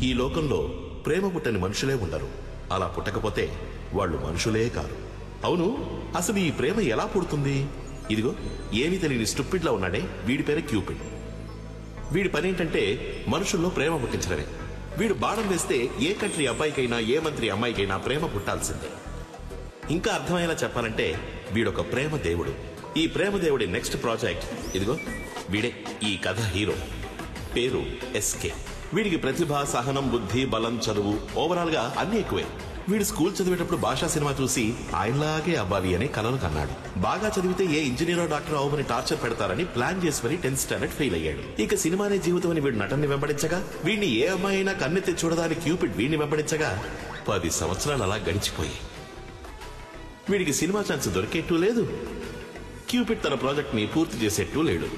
ఈ లోకంలో ప్రేమ పుట్టని మనుషులే ఉండరు. అలా పుట్టకపోతే వాళ్ళు మనుషులే కారు. అవును, అసలు ఈ ప్రేమ ఎలా పుడుతుంది? ఇదిగో ఏమీ తెలియని స్టూపిడ్లా ఉన్నాడే, వీడి పేరే క్యూపిడ్. వీడి పనేంటంటే మనుషుల్లో ప్రేమ పుట్టించడమే. వీడు బాణం వేస్తే ఏ కంట్రీ అబ్బాయికైనా ఏ మంత్రి అమ్మాయికైనా ప్రేమ పుట్టాల్సిందే. ఇంకా అర్థమయ్యేలా చెప్పాలంటే వీడొక ప్రేమ దేవుడు. ఈ ప్రేమ దేవుడి నెక్స్ట్ ప్రాజెక్ట్ ఇదిగో వీడే ఈ కథ హీరో. పేరు ఎస్కే. వీడికి ప్రతిభ, సహనం, బుద్ధి, బలం, చదువు ఓవరాల్ గా అన్ని ఎక్కువే. వీడు స్కూల్ చదివేటప్పుడు భాషా సినిమా చూసి ఆయనలాగే అవ్వాలి అనే కలలు కన్నాడు. బాగా చదివితే ఏ ఇంజనీరో డాక్టర్ అవ్వమని టార్చర్ పెడతారని ప్లాన్ చేసి 10th స్టాండర్డ్ ఫెయిల్ అయ్యాడు. ఇక సినిమానే జీవితం అని వీడు నటన్ని వెంబడించగా, వీడిని ఏ అమ్మాయి అయినా కన్నెత్తి చూడదాని క్యూపిడ్ వీడిని వెంబడించగా 10 సంవత్సరాలు అలా గడిచిపోయి వీడికి సినిమా ఛాన్స్ దొరికేట్టు లేదు. క్యూపిడ్ తన ప్రాజెక్ట్ ని పూర్తి చేసేట్టు లేడు.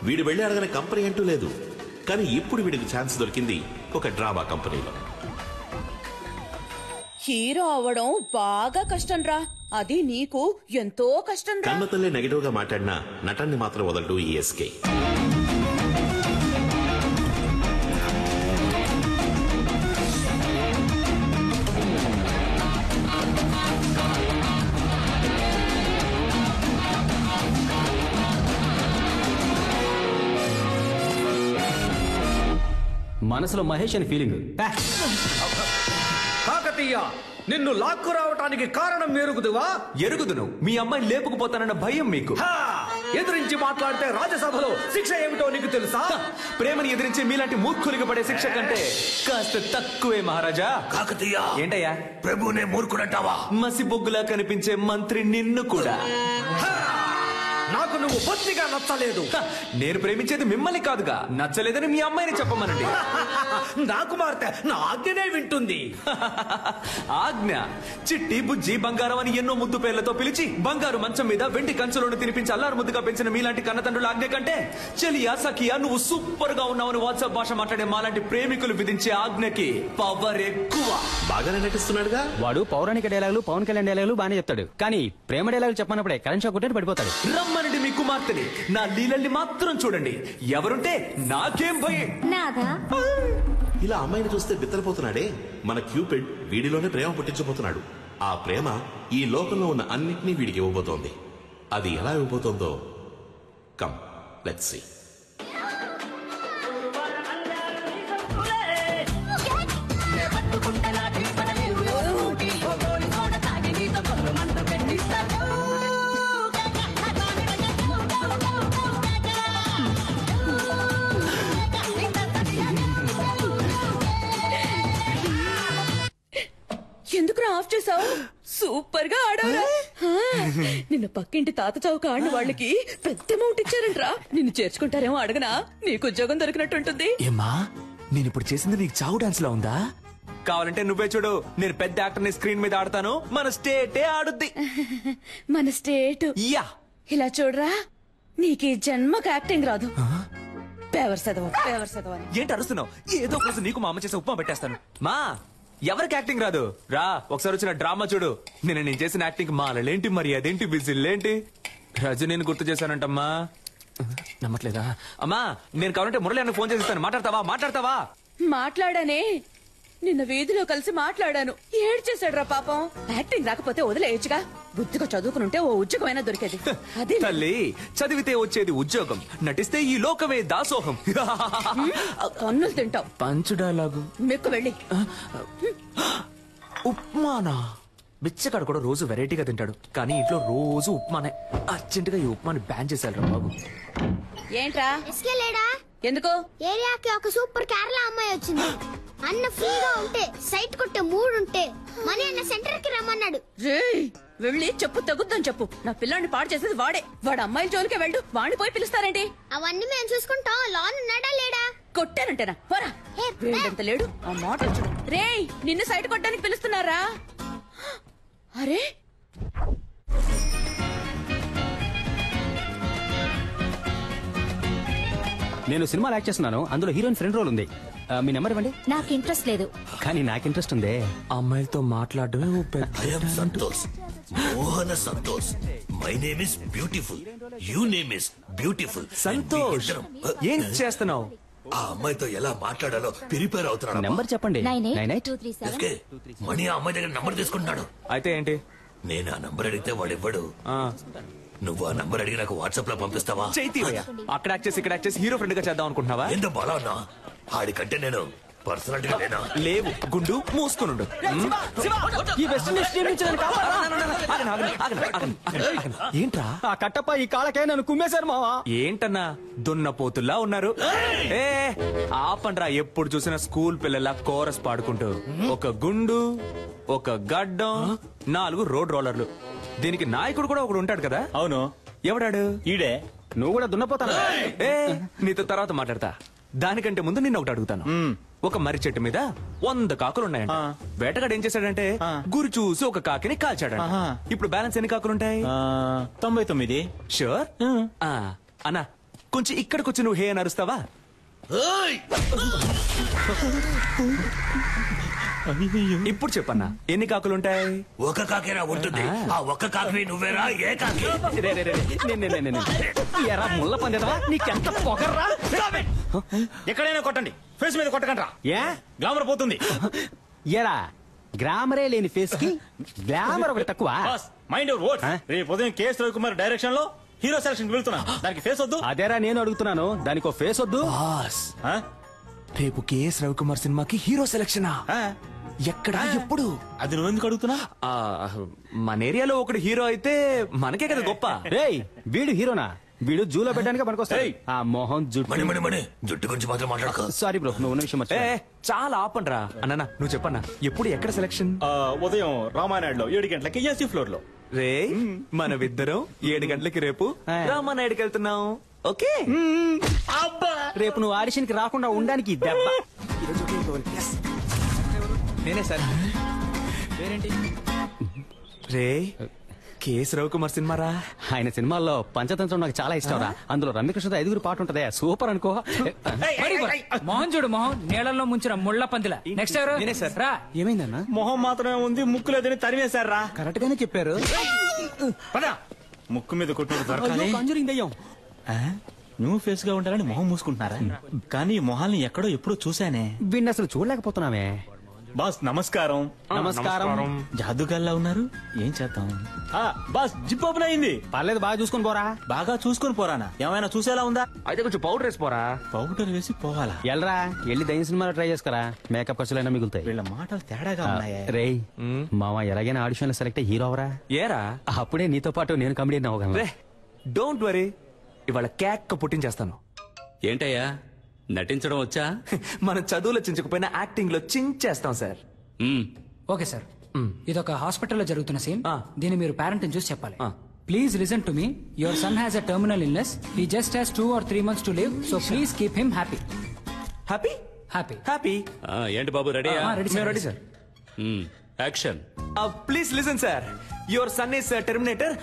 వీడు వెళ్లి అడగని కంపెనీ అంటూ లేదు. కానీ ఇప్పుడు వీడికి ఛాన్స్ దొరికింది ఒక డ్రామా కంపెనీలో. హీరో అవ్వడం బాగా కష్టం రా. అది నీకు ఎంతో కష్టం రా. కన్నతల్లే నెగటివ్ గా మాట్లాడినా నటన్ని మాత్రం వదలడు ఈ ఎస్కే. మనసులో మహేష్ అని ఫీలింగ్. కాకతీయ, నిన్ను లాక్కు రావటానికి కారణం ఎరుగుదువా? ఎరుగుదును. మీ అమ్మాయిని లేపుకుపోతానన్న భయం మీకు. ఎదిరించి మాట్లాడితే రాజ్యసభలో శిక్ష ఏమిటో నీకు తెలుసా? ప్రేమని ఎదిరించి మీలాంటి మూర్ఖులకి పడే శిక్ష కంటే కాస్త తక్కువే మహారాజా. కాకతీయ, ఏంటయ్యా ప్రభునే మూర్ఖుడంటావా? మసి బొగ్గులా కనిపించే మంత్రి నిన్ను కూడా. నాకు నువ్వు బొత్తిగా నచ్చలేదు. నేను ప్రేమించేది మిమ్మల్ని కాదుగా, నచ్చలేదని మీ అమ్మాయిని చెప్పమనండి. నా కుమార్తె నా ఆజ్ఞనే వింటుంది. ఆజ్ఞ? చిట్టి, బుజ్జి, బంగారం అని ఎన్నో ముద్దు పేర్లతో పిలిచి బంగారు మంచం మీద వెండి కంచులోను తినిపించి అల్లారు ముద్దుగా పెంచిన మీలాంటి కన్నతండ్రుల ఆజ్ఞ కంటే చెలియా, సఖియా, నువ్వు సూపర్ గా ఉన్నావని వాట్సాప్ భాష మాట్లాడే మాలాంటి ప్రేమికులు విధించే ఆజ్ఞకి పవర్ ఎక్కువ. బాగానే నటిస్తున్నాడుగా వాడు. పౌరాణిక డైలాగులు, పవన్ కళ్యాణ్ డైలాగులు బాగానే చెప్తాడు, కానీ ప్రేమ డైలాగులు చెప్పనప్పుడే కరెంట్ షాక్ కొట్టి పడిపోతాడు. రమ్మనండి మీ కుమార్తెని, నా లీలల్ని మాత్రం చూడండి. ఎవరుంటే నాకేం భయం. ఇలా అమ్మాయిని చూస్తే బిత్తరపోతున్నాడే మన క్యూపిడ్ వీడిలోనే ప్రేమ పుట్టించబోతున్నాడు. ఆ ప్రేమ ఈ లోకంలో ఉన్న అన్నిటినీ వీడికి ఇవ్వబోతోంది. అది ఎలా ఇవ్వబోతోందో కమ్ లెట్స్ సీ. ఎందుకురా ఆఫ్ చేసావు? సూపర్ గా ఆడావురా. నిన్న పక్కింటి తాత చౌక ఆడిన వాళ్ళకి పెద్ద అమౌంట్ ఇచ్చారంట్రా. నిన్ను చేర్చుకుంటారేమో అడగనా? నీకు ఉద్యోగం దొరికినట్టుంటుంది. ఏమ్మా, నేను ఇప్పుడు చేసింది నీకు చావు డాన్స్ లో ఉందా? కావాలంటే నువ్వే చూడు, నేను పెద్ద యాక్టర్ ని స్క్రీన్ మీద ఆడతాను. మన స్టేటే ఆడుద్ది. మన స్టేట్ యా. ఇలా చూడరా, నీకు జన్మకు యాక్టింగ్ రాదు. పేవర్ చదవ. ఏంటి అరుస్తున్నావు? ఏదో ఒకరోజు నీకు మా అమ్మ చేసే ఉప్మా పెట్టేస్తాను. మా ఎవరికి యాక్టింగ్ రాదు రా, ఒకసారి వచ్చిన డ్రామా చూడు. నేను చేసిన యాక్టింగ్ మాలలేంటి, మరి అదేంటి, విజిల్లేంటి, రజనీని గుర్తు చేశానంటమ్మా. నమ్మట్లేదా? అమ్మా, నేను కావాలంటే మురళి అన్న ఫోన్ చేస్తాను. మాట్లాడతావా? మాట్లాడానే. నిన్న వీధిలో కలిసి మాట్లాడాను. ఏడ్చేశాడు రా పాపం. యాక్టింగ్ రాకపోతే వదిలేయచ్చుగా. బుద్ధిగా చదువుకునుంటే ఓ ఉద్యోగమైనా దొరికేది. అదే తల్లి, చదివితే వచ్చేది ఉద్యోగం, నటిస్తే ఈ లోకమే దాసోహం. కన్నులు తింటావు. పంచు డైలాగు మెక్కు వెళ్ళి. ఉప్మానా? బిచ్చగాడు కూడా రోజు వెరైటీగా తింటాడు, కానీ ఇంట్లో రోజు ఉప్మానే. అర్జెంట్ గా ఈ ఉప్మాని బ్యాన్ చేశారు రా బాబు. ఏంట్రా లేడా? ఎందుకు? ఏరియాకి ఒక సూపర్ కేరళ అమ్మాయి వచ్చింది. అన్న ఫ్రీగా ఉంటే, సైట్ కొట్టే మూడు ఉంటే మనీ అన్న సెంటర్ కి రమ్మన్నాడు. వెళ్ళి చెప్పు, తగ్గుద్దని చెప్పు. నా పిల్లాన్ని పాడు చేసేది వాడే. వాడు అమ్మాయిల జోలికే వెళ్ళు. వాడిని పోయి పిలుస్తారేంటి? అవన్నీ మేము చూసుకుంటాం. లాన్ ఉన్నాడా లేడా? కొట్టానంటేనా? పోరా. వీడంత లేడు. ఆ మాటలు చూడు. రేయ్, నిన్ను సైట్ కొట్టడానికి పిలుస్తున్నారా? అరే, నేను సినిమాలో యాక్ట్ చేస్తున్నాను, అందులో హీరోయిన్ ఫ్రెండ్ రోల్ ఉంది. మీ నెంబర్ ఇవ్వండి. నాకు ఇంట్రెస్ట్ లేదు. కానీ నాకు ఇంట్రెస్ట్ ఉంది. అమ్మాయిలతో మాట్లాడడమే. Santosh, Mohana Santosh. My name is beautiful, you name is beautiful. Santosh, ఏం చేస్తున్నావు? ఆ అమ్మాయితో ఎలా మాట్లాడాలో ప్రిపేర్ అవుతున్నాడు. నెంబర్ చెప్పండి 982337 ఎస్కే, మణి ఆ అమ్మాయి దగ్గర నంబర్ తీసుకుంటున్నాడు. అయితే ఏంటి? నేను ఆ నంబర్ అడిగితే వాడు ఇవ్వడు. నువ్వు ఆ నంబర్ అడిగి నాకు వాట్సాప్ లో పంపిస్తావా? చైతీవయ్యా, అక్కడ యాక్ట్ చేసి ఇక్కడ యాక్ట్ చేసి హీరో ఫ్రెండ్ గా చేద్దాం అనుకుంటున్నావా? ఎంత బలా ఉన్నా ఆడికంటే నేను పర్సనాలిటీగా లేనా? లేవు, గుండు మూసుకునుండు. ఈ వెస్ట్ ఇండీస్ టీం నుంచి నన్ను ఏంట్రా ఆ కట్టప్ప ఈ కాళ్ళకే నన్ను కుమ్మేశారు మావా. ఏంటన్నా దున్నపోతుల్లా ఉన్నారు? ఏ ఆపండ్రా, ఎప్పుడు చూసినా స్కూల్ పిల్లల కోరస్ పాడుకుంటూ ఒక గుండు, ఒక గడ్డం, 4 రోడ్ రోలర్లు. దీనికి నాయకుడు కూడా ఒకడు ఉంటాడు కదా? అవును, ఎవడాడు? ఈడే. నువ్వు కూడా దున్నపోతాను. ఏ నీతో తర్వాత మాట్లాడతా. దానికంటే ముందు నిన్న ఒకటి అడుగుతాను. ఒక మర్రి చెట్టు మీద 100 కాకులు ఉన్నాయంట. వేటగాడు ఏం చేశాడంటే గురి చూసి ఒక కాకిని కాల్చాడు. ఇప్పుడు బ్యాలెన్స్ ఎన్ని కాకులుంటాయి? 99. షూర్? అన్నా కొంచెం ఇక్కడికి వచ్చి నువ్వు హే అని అరుస్తావా? ఇప్పుడు చెప్పన్నా ఎన్ని కాకులుంటాయి? ఒక కాకేరా ఉంటుంది. ఆ ఒక్క కాకి నువ్వేరా? ఏ కాకి? ఎరా ముళ్ళ పందేదవా, నీకెంత పొగర్రా? ఎక్కడైనా కొట్టండి, ఫేస్ మీద కొట్టకండి రా. ఏ గ్లామర్ పోతుంది. ఎరా గ్రామరే లేని ఫేస్ కి గ్లామర్ ఒకటి తక్కువ. Mind your words. రేపు ఉదయం కేఎస్ రవికుమార్ డైరెక్షన్ లో హీరో సెలక్షన్ వెళ్తున్నా. దానికి ఫేస్ వద్దు. అదేరా నేను అడుగుతున్నాను, దానికి ఫేస్ వద్దు. బాస్, రేపు కేఎస్ రవికుమార్ సినిమాకి హీరో సెలక్షనా? ఎక్కడ, ఎప్పుడు? అది నువ్వు ఎందుకు అడుగుతున్నా? మన ఏరియాలో ఒకడు హీరో అయితే మనకే కదా గొప్ప. రేయ్ వీడు హీరోనా? వీడు జూలో పెట్టడానికి పనికొస్తాయి. ఆ మొహం మణి జుట్టు. మణి మణి జుట్టు గురించి మాత్రం మాట్లాడక. సారీ బ్రో, నువ్వు ఉన్న విషయం ఏ మర్చిపోయా. చాలా ఆపండ్రా. అన్న నువ్వు చెప్పన్నా, ఎప్పుడు ఎక్కడ సెలక్షన్? ఉదయం రామానాయుడులో 7 గంటలకి ఏసీ ఫ్లోర్ లో. రే మనమిద్దరం 7 గంటలకి రేపు రామానాయుడికి వెళ్తున్నాం. ఓకే? రేపు నువ్వు ఆడిషన్ కి రాకుండా ఉండడానికి ఈ దెబ్బ. నేనే సార్. రే కేఎస్ రవికుమార్ సినిమారా? ఆయన సినిమాల్లో పంచతంత్రం నాకు చాలా ఇష్టం రా. అందులో రమ్యకృష్ణతో 5 పాట ఉంటదే, సూపర్ అనుకో. మోహన్ చూడు, మోహన్ నీళ్ళల్లో ముంచిన ముళ్ళ పందిల. నెక్స్ట్ ఎవరు? నేనే సార్. రా. ఏమైందన్నా? మొహం మాత్రమే ఉంది, ముక్కు లేదని తరివేశారా? కరెక్ట్ గానే చెప్పారు. పదా ముక్కు మీద కొట్టినట్టు దొరకాలి. కాంజూరింగ్ దయ్యం. న్యూ ఫేస్ గా ఉండాలని మొహం మూసుకుంటున్నారా? కానీ ఈ మొహాల్ని ఎక్కడో ఎప్పుడో చూసానే. వీడిని అసలు చూడలేకపోతున్నామే. బాస్ నమస్కారం. నమస్కారం. జాదుగాల్లా ఉన్నారు, ఏం చేద్దాం? బాస్ జిప్ ఓపెన్ అయింది. పర్లేదు, బాగా చూసుకొని పోరా. బాగా చూసుకొని పోరానా? ఏమైనా చూసేలా ఉందా? అయితే కొంచెం పౌడర్ వేసిపోరా. పౌడర్ వేసి పోవాలా? ఎల్రా వెళ్ళి దయ్యం సినిమాలో ట్రై చేసుకోరా, మేకప్ ఖర్చులైనా మిగులుతాయి. వీళ్ళ మాటలు తేడాగా ఉన్నాయే. రేయ్ మామ ఎలాగైనా ఆడిషన్ లో సెలెక్ట్ హీరో అవరా. ఏరా అప్పుడే నీతో పాటు నేను కమెడీ అవ్వగలను. రే డోంట్ వరీ, ఇవాళ కేక్ పుట్టించేస్తాను. ఏంటయ్యా నటించడం వచ్చా? మనం చదువులో చించకపోయినా యాక్టింగ్ లో చించేస్తాం సార్. ఓకే సార్, ఇదొక హాస్పిటల్లో జరుగుతున్న సీన్. దీన్ని మీరు పేరెంట్ చూసి చెప్పాలి. ఆ. Please listen to me. Your son has a terminal illness. He just has 2 or 3 months to live. So please keep him happy. Happy Happy. Happy. ఏంటి బాబు రెడీయా? Ready sir. Ready sir. Action. Please listen sir. Your son is Terminator.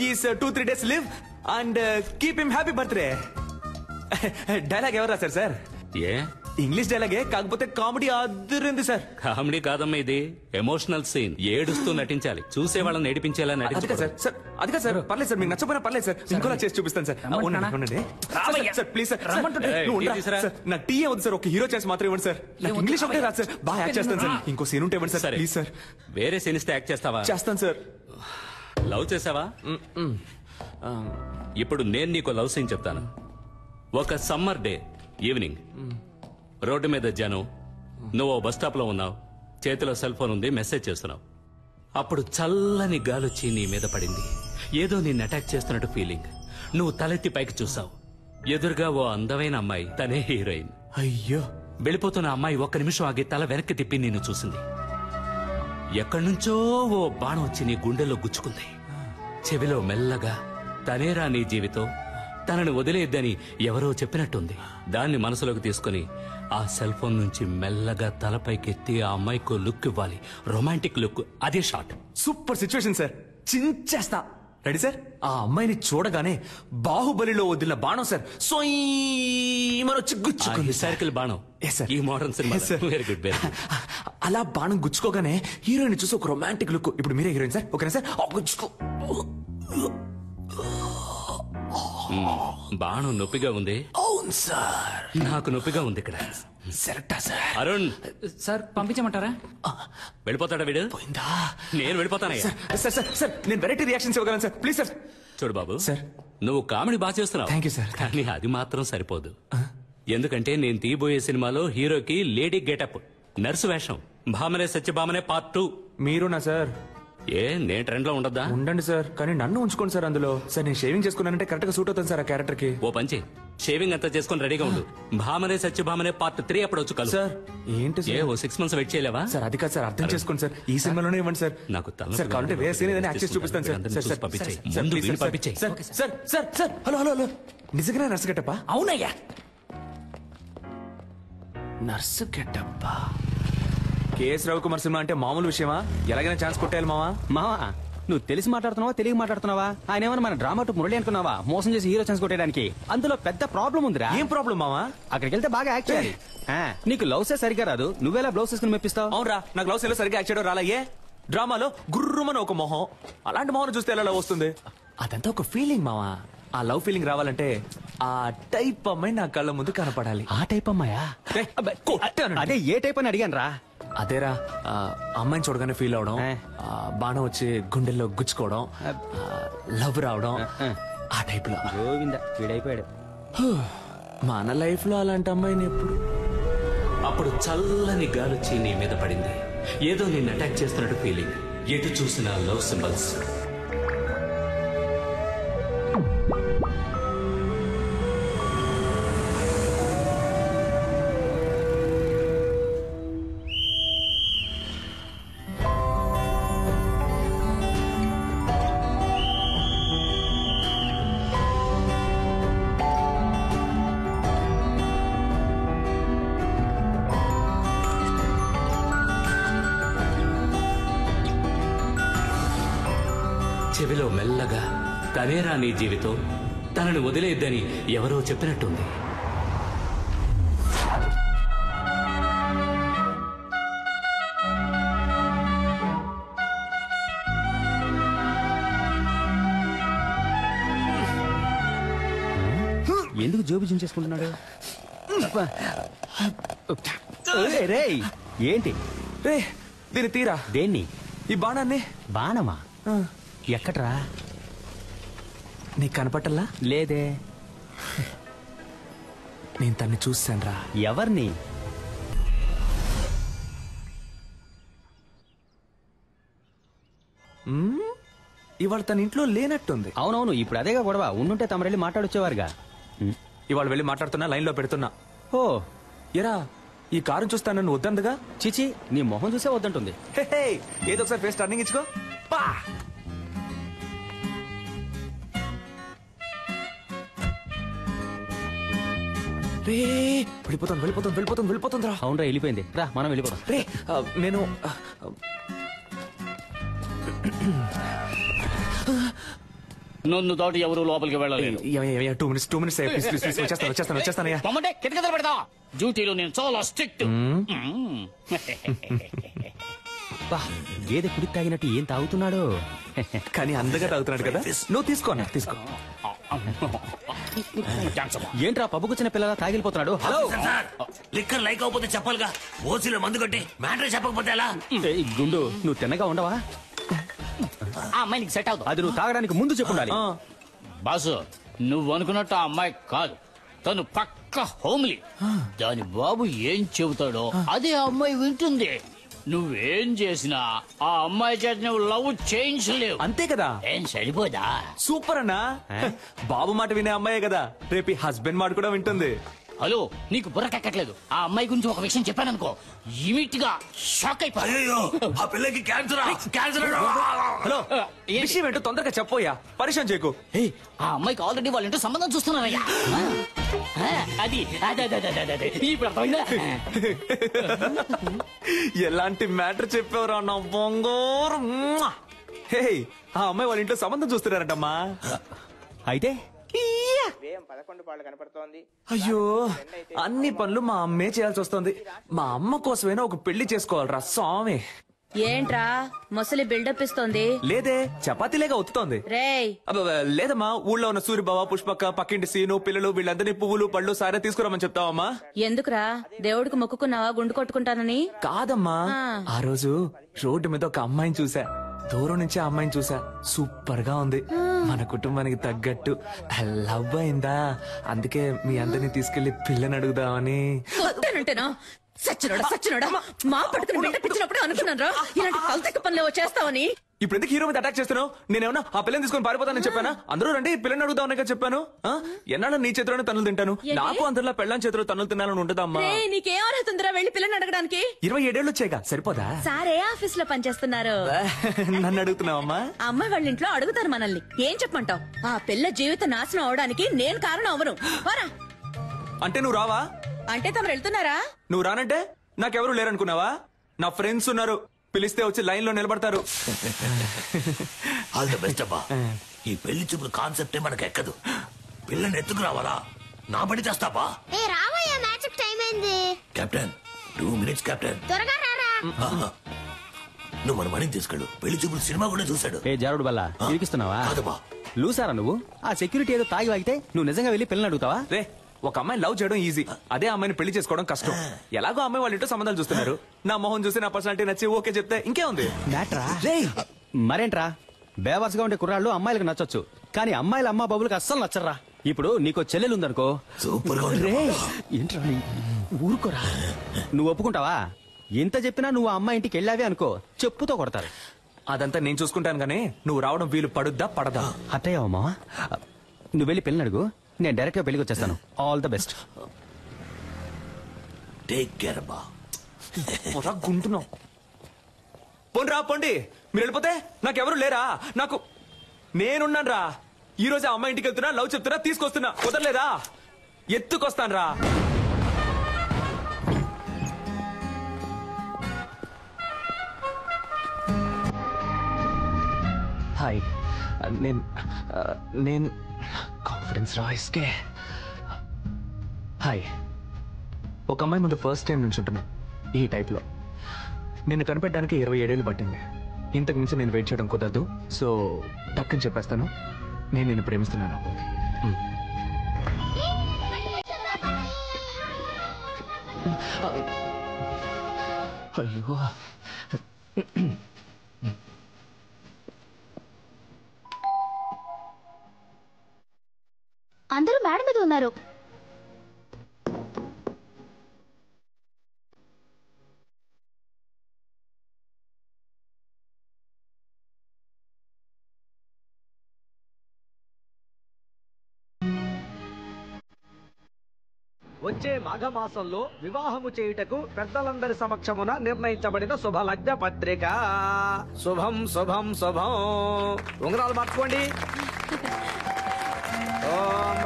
He's 2-3 days live and keep him happy birthday. Dialogue ఎవరు రాశారు sir? ఏ English డైలాగే, కాకపోతే comedy అదిరింది sir. Comedy కాదమ్మా, ఇది emotional scene. ఏడుస్తూ నటించాలి, చూసే వాళ్ళని ఏడిపించేలా అది నటించాలి. సార్ సార్ అది కాదు సార్. పర్లేదు సార్, మీకు నచ్చపోయినా పర్లేదు సార్, ఇంకోలా చేసి చూపిస్తాను సార్. ఉండండి సార్, ప్లీజ్ సార్. నువ్వు ఉండరా? సార్, నాకు టీ వద్దు సార్, ఒక హీరో చేసి మాత్రం ఇవ్వండి సార్. నాకు ఇంగ్లీష్ ఒకటే రాదు సార్, బాగా యాక్ట్ చేస్తాను సార్. ఇంకో సీన్ ఉంటే ఇవ్వండి సార్, సరే. Please sir. వేరే సీన్ ఇస్తే యాక్ట్ చేస్తావా? చేస్తాను సార్. లవ్ చేసావా? ఇప్పుడు నేను నీకు లవ్ సీన్ చెప్తాను. ఒక సమ్మర్ డే ఈవినింగ్, రోడ్డు మీద జనం, నువ్వు బస్ స్టాప్ లో ఉన్నావు, చేతిలో సెల్ ఫోన్ ఉంది, మెసేజ్ చేస్తున్నావు. అప్పుడు చల్లని గాలొచ్చి నీ మీద పడింది. ఏదో నిన్ను అటాక్ చేస్తున్నట్టు ఫీలింగ్. నువ్వు తలెత్తి పైకి చూసావు. ఎదురుగా ఓ అందమైన అమ్మాయి, తనే హీరోయిన్. అయ్యో, వెళ్ళిపోతున్న అమ్మాయి ఒక్క నిమిషం ఆగి తల వెనక్కి తిప్పి నిన్ను చూసింది. ఎక్కడి నుంచో ఓ బాణం వచ్చి నీ గుండెల్లో గుచ్చుకుంది. చెవిలో మెల్లగా, తనేరా నీ జీవితం, తనని వదిలేద్దని ఎవరో చెప్పినట్టుంది. దాన్ని మనసులోకి తీసుకుని ఆ సెల్ ఫోన్ నుంచి మెల్లగా తలపైకెత్తి ఆ అమ్మాయికి లుక్ ఇవ్వాలి, రొమాంటిక్ లుక్. అదే షాట్. సూపర్ సిచ్యువేషన్ సార్, చించేస్తా. Ready sir? ఆ అమ్మాయిని చూడగానే బాహుబలిలో వదిలిన బాణం సార్, సొయ్యమనొచ్చి గుచ్చుకుంది. హిస్టారికల్ బాణం. Yes, sir. ఈ మోడర్న్ సినిమా. Yes, sir. Very good, very good. అలా బాణం గుచ్చుకోగానే హీరోయిన్ చూసి ఒక రొమాంటిక్ లుక్. ఇప్పుడు మీరే హీరోయిన్ సార్, ఓకేనా సార్? గుచ్చుకో. బాణం నొప్పిగా ఉంది. అవును సార్. నాకు నొప్పిగా ఉంది ఇక్కడ. సెరక్టా సార్. అరుణ్ సార్ పంపించమంటారా? వెళ్ళిపోతాడా వీడు? పోయిందా? నేను వెళ్ళిపోతానయ్యా. సార్ సార్ సార్ నేను వెరైటీ రియాక్షన్స్ ఇవ్వగలను సార్. Please sir. చూడు బాబు, సార్. నువ్వు కామెడీ బాగా చేస్తున్నావు. Thank you, sir. కానీ అది మాత్రం సరిపోదు. ఎందుకంటే నేను తీయబోయే సినిమాలో హీరోకి లేడీ గెటప్, నర్సు వేషం, భామనే సత్యభామనే పార్ట్ 2. మీరునా సార్? ఏ నేను ట్రెండ్ లో ఉండద్దా? ఉండండి సార్, కానీ నన్ను ఉంచుకోండి సార్ అందులో. సార్ నేను షేవింగ్ చేసుకున్నానంటే కరెక్ట్ గా సూట్ అవుతాను సార్ ఆ క్యారెక్టర్ కి. ఓ పంచి, షేవింగ్ అంతా చేసుకుని రెడీగా ఉండు. భామనే సత్యభామనే పార్ట్ 3 అప్పుడు వచ్చి కలు. సార్ ఏంటి ఏ సార్? ఓ 6 months వెయిట్ చేయలేవా? సార్ అది కాదు సార్, అర్థం చేసుకోండి సార్. ఈ సినిమాలోనే ఇవ్వండి సార్. నాకు సార్ కావాలంటే వేరే సీన్ ఏదైనా యాక్ట్ చేసి చూపిస్తాను సార్. అందరిని సార్ చూసి సార్ పంపించేయ్. సార్, ముందు ప్లీజ్ వీడిని సార్, పంపించేయ్. Sir sir sir sir hello hello hello, నిజంగానే నర్సు గెటప్పా? అవునయ్యా. నర్సు గెటప్పా? కేఎస్ రవికుమార్ సినిమా అంటే మామూలు విషయమా? ఎలాగైనా ఛాన్స్ కొట్టేయాలి మావా. మావా నువ్వు తెలిసి మాట్లాడుతున్నావా తెలియ మాట్లాడుతున్నావా? ఆయన ఏమన్నా మన డ్రామా టు మురళి అనుకున్నావా? మోసం చేసి హీరో ఛాన్స్ కొట్టేయడానికి. అందులో పెద్ద ప్రాబ్లం ఉందిరా. ఏం ప్రాబ్లం మావా? అక్కడికి వెళ్తే బాగా యాక్ట్ చేయాలి. నీకు లవ్సే సరిగా రాదు, నువ్వేలా బ్లౌజ్ వేసుకుని మెప్పిస్తావు? అవునరా, నాకు లవ్ సీన్లో సరిగ్గా యాక్ట్ చేయడం రాలయ్యే. డ్రామాలో గుర్రుమని ఒక మొహం, అలాంటి మొహం చూస్తే ఎలా లవ్ వస్తుంది? అదంతా ఒక ఫీలింగ్ మావా. ఆ లవ్ ఫీలింగ్ రావాలంటే ఆ టైప్ అమ్మాయి నా కళ్ళ ముందు కనపడాలి. ఆ టైప్ అమ్మాయా? ఏయ్, కొట్టాను. అదే ఏ టైప్ అని అడిగాను రా. అదేరా, అమ్మాయిని చూడగానే ఫీల్ అవడం, బాణం వచ్చి గుండెల్లో గుచ్చుకోవడం, లవ్ రావడం, ఆ టైప్ లో. గోవింద వీడైపోయాడు. మన లైఫ్ లో అలాంటి అమ్మాయిని ఎప్పుడు. అప్పుడు చల్లని గాలొచ్చి నీ మీద పడింది. ఏదో నిన్ను అటాక్ చేస్తున్నట్టు ఫీలింగ్. ఎటు చూసిన లవ్ సింబల్స్. చెవిలో మెల్లగా తనేరా నీ జీవితం, తనని వదిలేద్దని ఎవరో చెప్పినట్టుంది. ఎందుకు జోబు చించేసుకుంటున్నాడు? రేయ్ ఏంటి? రే దీన్ని తీరా. దేన్ని? ఈ బాణాన్ని. బాణమా? ఎక్కడ్రా? నీకు కనపట్టల్లా? లేదే. నేను తన్ని చూశాను రా. ఎవరిని? ఇవాళ తన ఇంట్లో లేనట్టుంది. అవునవును, ఇప్పుడు అదేగా గొడవ. ఉండుంటే తమరెళ్ళి మాట్లాడొచ్చేవారుగా. ఇవాళ వెళ్ళి మాట్లాడుతున్నా, లైన్ లో పెడుతున్నా. ఓ ఎరా, ఈ కారు చూస్తాను నన్ను వద్దందుగా. చిచి, నీ మొహం చూసే వద్దంటుంది. ఏదో ఒకసారి ఫేస్ టర్నింగ్ ఇచ్చుకో. పా రే, వెళ్ళిపోతాను వెళ్ళిపోతాను వెళ్ళిపోతాను వెళ్ళిపోతుంది రా. అవునరా, వెళ్ళిపోయింది. రా మనం వెళ్ళిపోతాం. రే నేను నన్ను దాటి ఎవరు లోపలికి వెళ్ళలేదు. 2 minutes వచ్చేస్తానయ్యా. కిటకిటలు పెడతా. డ్యూటీలో నేను చాలా స్ట్రిక్ట్. గేదె కుడి తాగినట్టు ఏం తాగుతున్నాడు? కానీ అందగా తాగుతున్నాడు కదా. నువ్వు తీసుకో అన్న, తీసుకో. ఏంట్రా పబ్బుకొచ్చిన పిల్లల తాగిలిపోతున్నాడు? హలో, లిక్కర్ లైక్ అవ్వకపోతే చెప్పాలిగా. ఓసీలో మందు కొట్టి మ్యాటర్ చెప్పకపోతే ఎలా? గుండు, నువ్వు తిన్నగా ఉండవా? ఆ అమ్మాయి నీకు సెట్ అవుతుంది. అది నువ్వు తాగడానికి ముందు చెప్పుండాలి. బాసు, నువ్వు అనుకున్నట్టు ఆ అమ్మాయి కాదు. తను పక్క హోమ్లీ. దాని బాబు ఏం చెబుతాడో అదే ఆ అమ్మాయి వింటుంది. నువ్వేం చేసినా ఆ అమ్మాయి చేత నువ్వు లవ్ చేయించలేవు. అంతే కదా? ఏం సరిపోదా? సూపర్ అన్నా. బాబు మాట వినే అమ్మాయే కదా, రేపు హస్బెండ్ మాట కూడా వింటుంది. హలో, నీకు బుర్రకెక్కట్లేదు. ఆ అమ్మాయి గురించి ఒక విషయం చెప్పాననుకో, ఇమిట్ గా షాక్ అయిపోయా. ఆ పిల్లకి క్యాన్సర్. హలో, విషయం ఏంటో తొందరగా చెప్పోయా, పరిచయం చేయకు. ఆ అమ్మాయికి ఆల్రెడీ వాళ్ళ ఇంటో సంబంధం చూస్తున్నారయ్యా. అది ఇప్పుడు అర్థమైందా? ఎలాంటి మ్యాటర్ చెప్పావురా నా బొంగోరు. హే, ఆ అమ్మాయి వాళ్ళ ఇంట్లో సంబంధం చూస్తున్నారంటమ్మా. అయితే అయ్యో, అన్ని పనులు మా అమ్మే చేయాల్సి వస్తుంది. మా అమ్మ కోసమైనా ఒక పెళ్లి చేసుకోవాలరా స్వామి. ఏంట్రా ముసలి బిల్డప్ ఇస్తోంది? లేదే, చపాతీలేగా ఒత్తుతోంది. రేయ్ లేదమ్మా, ఊళ్ళో ఉన్న సూరిబావ, పుష్పక్క, పక్కింటి సీను, పిల్లలు వీళ్ళందరినీ పువ్వులు పళ్ళు సారే తీసుకురామని చెప్తావమ్మా. ఎందుకురా? దేవుడికి మొక్కుకున్నావా గుండు కొట్టుకుంటానని? కాదమ్మా, ఆ రోజు రోడ్డు మీద ఒక అమ్మాయిని చూసా. దూరం నుంచి ఆ అమ్మాయిని చూసా, సూపర్ గా ఉంది. మన కుటుంబానికి తగ్గట్టు లవ్ అయిందా, అందుకే మీ అందరినీ తీసుకెళ్లి పిల్లని అడుగుదామని. సచ్చినోడా మా పట్టుకుని బిల్డప్ ఇచ్చినప్పుడు అనుకున్నాను రా ఇలాంటి కల్తెక్క పనులు చేస్తావని. ఇప్పుడు ఎందుకు హీరో మీద అటాక్ చేస్తున్నావు? నేనేమన్నా ఆ పిల్లని తీసుకొని పారిపోతానని చెప్పానా? అందరూ రండి పిల్లని అడుగుదామని చెప్పాను. ఎన్నాళ్ళ నీ చేతిలోనే తన్నులు తింటాను, నాకు అందరిలో పెళ్ళని చేతిలో తన్నులు తినాలని ఉంటుందమ్మా. నీకేం అర్హతుందిరా వెళ్ళి పిల్లని అడగడానికి? 27 ఏళ్ళు వచ్చాయిగా, సరిపోదా? సారే ఆఫీస్ లో పనిచేస్తున్నారు. నన్ను అడుగుతున్నావమ్మా? అమ్మాయి వాళ్ళ ఇంట్లో అడుగుతారు మనల్ని. ఏం చెప్పమంటావు? ఆ పిల్ల జీవిత నాశనం అవడానికి నేను కారణం అవను. అంటే నువ్వు రావా? అంటే తమరు వెళ్తున్నారా? నువ్వు రానంటే నాకెవరు లేరనుకున్నావా? నా ఫ్రెండ్స్ ఉన్నారు, పిలిస్తే వచ్చి లైన్ లో నిలబడతారు. ఆల్ ది బెస్ట్ అబ్బా. ఈ పెళ్లి చూపుల కాన్సెప్టే మనకు ఎక్కదు. పిల్లని ఎత్తుకు రావాలా? నా పని చేస్తావా? రావయ్యా, మ్యాచ్ టైం అయింది. Captain 2 minutes captain. త్వరగా రారా. నువ్వు మన మణిని తీసుకెళ్ళు. పెళ్లి చూపులు సినిమా కూడా చూశాడు. ఏ జారుడు బల్ల ఇరికిస్తున్నావా? కాదబ్బా. లూసారా నువ్వు? ఆ సెక్యూరిటీ ఏదో తాగి వాగితే నువ్వు నిజంగా వెళ్ళి పిల్లని అడుగుతావా? రే, ఒక అమ్మాయి లవ్ చేయడం ఈజీ, అదే అమ్మాయిని పెళ్లి చేసుకోవడం కష్టం. ఎలాగో అమ్మాయి వాళ్ళ ఇంట్లో సంబంధాలు చూస్తున్నారు. నా మొహం చూసి నా పర్సనాలిటీ నచ్చి ఓకే చెప్తే ఇంకేముంది. మరేంట్రా, బేవర్స్ గా ఉండే కుర్రాళ్ళు అమ్మాయిలకు నచ్చొచ్చు, కానీ అమ్మాయిల అమ్మా బాబులకు అస్సలు నచ్చర్రా. ఇప్పుడు నీకో చెల్లెలు ఉందనుకో, ఏంట్రా ఊరుకోరా, నువ్వు ఒప్పుకుంటావా? ఇంత చెప్పినా నువ్వు ఆ అమ్మాయి ఇంటికి వెళ్ళావే అనుకో, చెప్పుతో కొడతారు. అదంతా నేను చూసుకుంటాను గానీ నువ్వు రావడం వీలు పడుద్దా పడదా? అట్టయ్యావమ్మా, నువ్వు వెళ్ళి పెళ్ళి అడుగు, నేను డైరెక్ట్ గా పెళ్లికి వచ్చేస్తాను. All the best. Take care అబ్బా. గుంటున్నావు. పోండి పోండి, మీరు వెళ్ళిపోతే నాకెవరు లేరా? నాకు నేనున్నాను రా. ఈ రోజు ఆ అమ్మాయి ఇంటికి వెళ్తున్నా, లవ్ చెప్తున్నా, తీసుకొస్తున్నా, కుదరలేదా? ఎత్తుకొస్తాను రా. హాయ్, నేను కాన్ఫిడెన్స్ రాయిస్కే. హాయ్, ఒక అమ్మాయి ముందు ఫస్ట్ టైం నుంచి ఉంటున్నా ఈ టైప్ లో. నిన్ను కనిపెట్టడానికి 27 ఏళ్ళు పట్టింది. ఇంతకు మించి నేను వెయిట్ చేయడం కుదరదు. సో టక్కని చెప్పేస్తాను, నేను నిన్ను ప్రేమిస్తున్నాను. అయ్యో, అందరూ మేడ మీద ఉన్నారు. వచ్చే మాఘమాసంలో వివాహము చేయుటకు పెద్దలందరి సమక్షమున నిర్ణయించబడిన శుభలగ్న పత్రిక. శుభం శుభం శుభం. ఉంగరాలు మార్చుకోండి. ఓం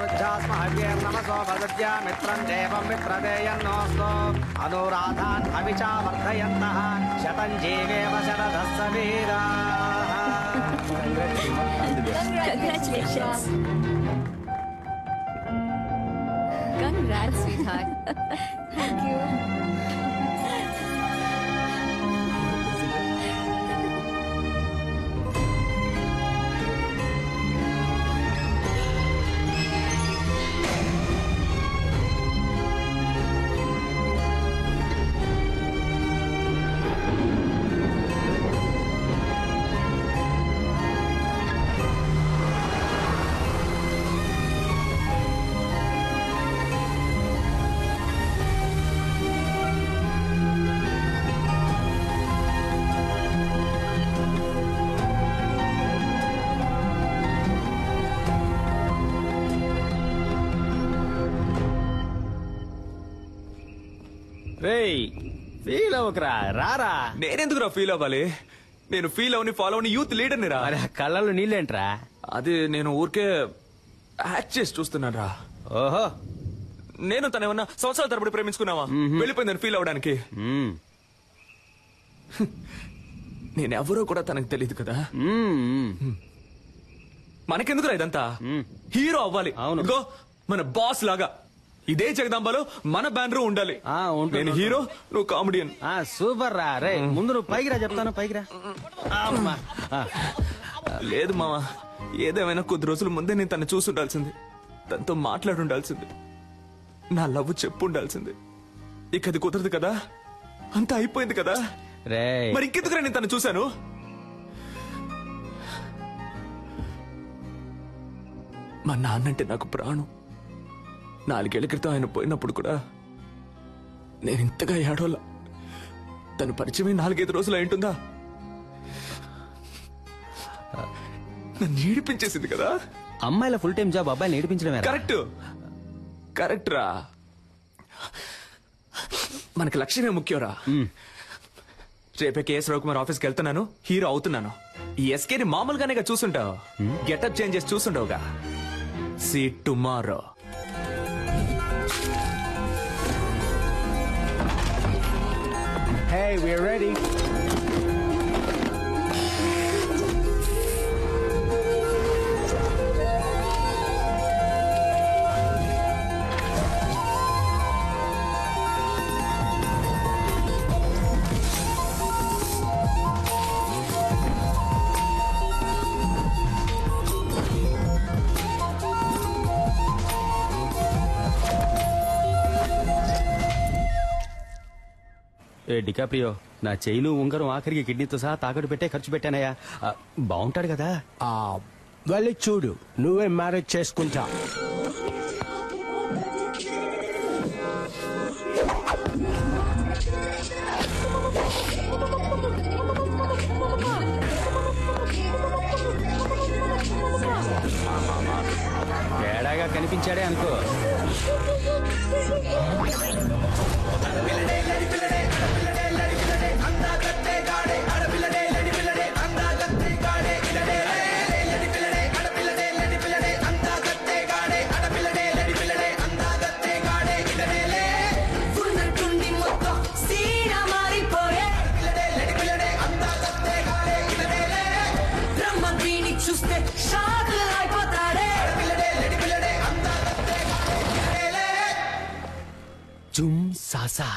నమసో భగత్య మిత్రం దేవం మిత్రదేయన్నోస్తు అనురాధాన్ అవిచా వర్ధయంతః శతం జీవేమ శరదస్స వీరాః. Congratulations. Congrats, sweetheart. Thank you. Feel అవ్వకరా, రారా. నేనెందుకురా ఫీల్ అవ్వాలి? నేను ఫీల్ అవని ఫాలో అవని యూత్ లీడర్ని రా. కళ్ళల్లో నీళ్ళేంట్రా? అది నేను ఊరికే యాక్ట్ చేసి చూస్తున్నాను రా. ఓహో, నేను తనేమన్నా సంవత్సరాల తరబడి ప్రేమించుకున్నావా? వెళ్ళిపోయిందని ఫీల్ అవడానికి. నేనెవరో కూడా తనకు తెలియదు కదా. మనకెందుకురా ఇదంతా? హీరో అవ్వాలి, ఇదిగో మన బాస్ లాగా. ఇదే జగదాంబలో మన బ్యానర్ ఉండాలి. నేను హీరో, నువ్వు కామెడియన్. సూపర్ రా. రే ముందు నువ్వు పైకి రా, చెప్తాను పైకి రా. లేదు మామ, ఏదేమైనా కొద్ది రోజుల ముందే నేను తను చూసి ఉండాల్సింది, తనతో మాట్లాడి ఉండాల్సింది, నా లవ్ చెప్పు ఉండాల్సింది. ఇక అది కుదరదు కదా, అంతా అయిపోయింది కదా. మరి ఇంకెందుకురా నేను తను చూశాను? మా నాన్నంటే నాకు ప్రాణం. 4 ఏళ్ల క్రితం ఆయన పోయినప్పుడు కూడా నేను ఇంతగా ఏడోలా. తను పరిచయమే 4-5 రోజులు అయింటుందా? నన్ను ఏడిపించేసింది కదా. అమ్మాయిల ఫుల్ టైం జాబ్ అబ్బాయిని ఏడిపించడమే. కరెక్ట్ కరెక్ట్ రా. మనకి లక్ష్యమే ముఖ్యంరా. రేపే కేఎస్ రవికుమార్ ఆఫీస్కి వెళ్తున్నాను, హీరో అవుతున్నాను. ఈ ఎస్కేని మామూలుగానే చూసుంటావు, గెటప్ చేంజ్ చేసి చూసుంటావుగా. See tomorrow. Hey, we're ready. DiCaprio, నా చైను ఉంగరం ఆఖరికి కిడ్నీతో సహా తాకట్టు పెట్టే ఖర్చు పెట్టానయ్యా. బాగుంటాడు కదా. వెళ్ళి చూడు, నువ్వే మ్యారేజ్ చేసుకుంటా. తేడాగా కనిపించాడే అనుకో.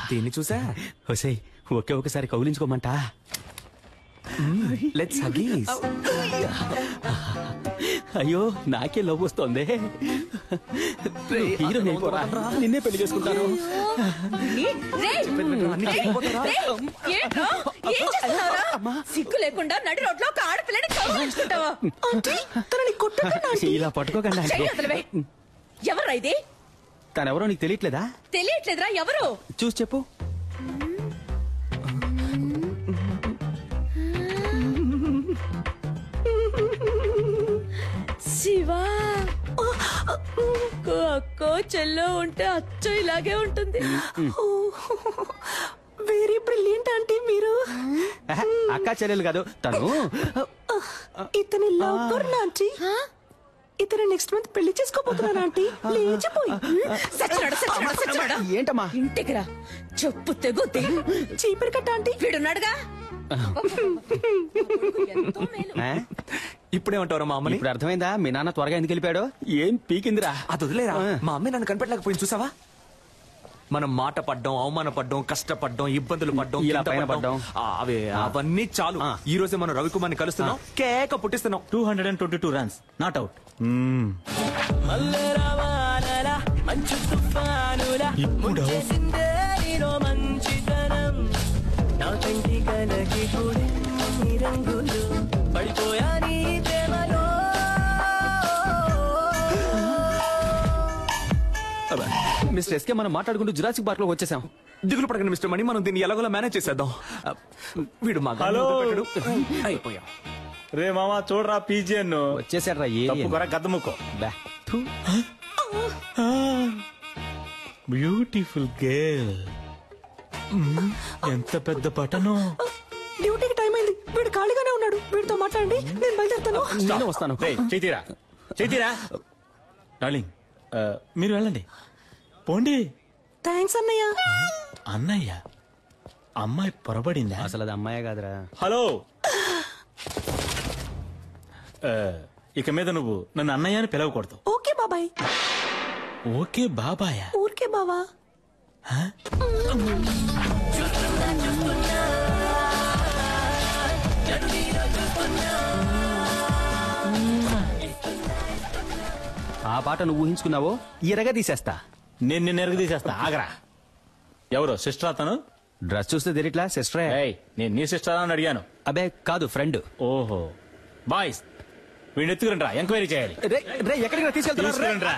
దీన్ని చూసా హోసే, ఒకే ఒకసారి కౌలించుకోమంటా. Let's Huggies. అయ్యో నాకే లవ్ వస్తోంది. హీరోని అయిపోరా, నిన్నే పెళ్లి చేసుకుంటాను. సిగ్గు లేకుండా నడి రోడ్లో ఒక ఆడపిల్లని కౌగిలించుకుంటావా? ఇలా పట్టుకోకండి. ఎవరా ఇది? తనెవరో నీకు తెలియట్లేదా? తెలియట్లేదురా. ఎవరు? చూసి చెప్పు. శివా, అక్కో చెల్లో ఉంటే అచ్చో ఇలాగే ఉంటుంది. వెరీ బ్రిలియంట్ ఆంటీ మీరు. అక్క చెల్లెలు కాదు తను. ఇతని లవ్ ఆంటీ. ఇతను నెక్స్ట్ మంత్ పెళ్లి చేసుకోబోతున్నాను ఆంటీ. లేచిపోయి ఏంటమ్మా? ఇంటికి రా, చెప్పు తెగుద్ది. చీపిరి కట్ట ఆంటీ. వీడున్నాడుగా. ఇప్పుడేమంటారు మా అమ్మని? ఇప్పుడు అర్థమైందా మీ నాన్న త్వరగా ఎందుకు వెళ్ళిపోయాడు? ఏం పీకిందిరా. అది వదిలేరా. మా అమ్మ నన్ను కనిపెట్టలేకపోయింది చూసావా? మనం మాట పడ్డం, అవమాన పడ్డం, కష్టపడ్డం, ఇబ్బందులు పడ్డం, ఇలా పైన పడ్డం, అవన్నీ చాలు. ఈ రోజే మనం రవికుమార్ని కలుస్తున్నాం, కేక పుట్టిస్తున్నాం. 222 runs, not out. Mister SK, మనం మాట్లాడుకుంటూ జురాసిక్ పార్క్ లో వచ్చేసాం. దిగులు పడకండి మిస్టర్ మణి, మనం దీన్ని ఎలాగోలా మేనేజ్ చేసేద్దాం. వీడు మా అయిపోయాం. రే మామా చూడరా, పీజియన్ వచ్చేసాడ్రా. గద్దముకో. Beautiful girl. ఎంత పెద్ద పటను. డ్యూటీకి టైం అయింది, వీడు ఖాళీగానే ఉన్నాడు. వీడితో మాట్లాడండి, నేను బయలుదేరుతాను. నేను వస్తాను. చేతిరా డార్లింగ్, మీరు వెళ్ళండి, పోండి. థ్యాంక్స్ అన్నయ్య. అన్నయ్య? అమ్మాయి పొరబడిందా? అసలు అది అమ్మాయే కాదురా. హలో, ఇక మీద నువ్వు నన్ను అన్నయ్య అని పిలవకూడదు. ఓకే బాబాయ్. ఓకే బాబాయ్? ఊరికే బావా ఆ పాట నువ్వు ఊహించుకున్నావో ఎరగా తీసేస్తా. నేను నిన్ను ఎరగ తీసేస్తా. ఆగరా. ఎవరు సిస్టర్ అతను? డ్రెస్ చూస్తే తెలియట్లా సిస్టరే. నేను నీ సిస్టర్ అని అడిగాను. అబే కాదు, ఫ్రెండ్. ఓహో బాయ్స్ వీడిని ఎత్తుకురండి రా, ఎంక్వైరీ చేయాలి. ఎక్కడికి తీసుకెళ్తున్నా?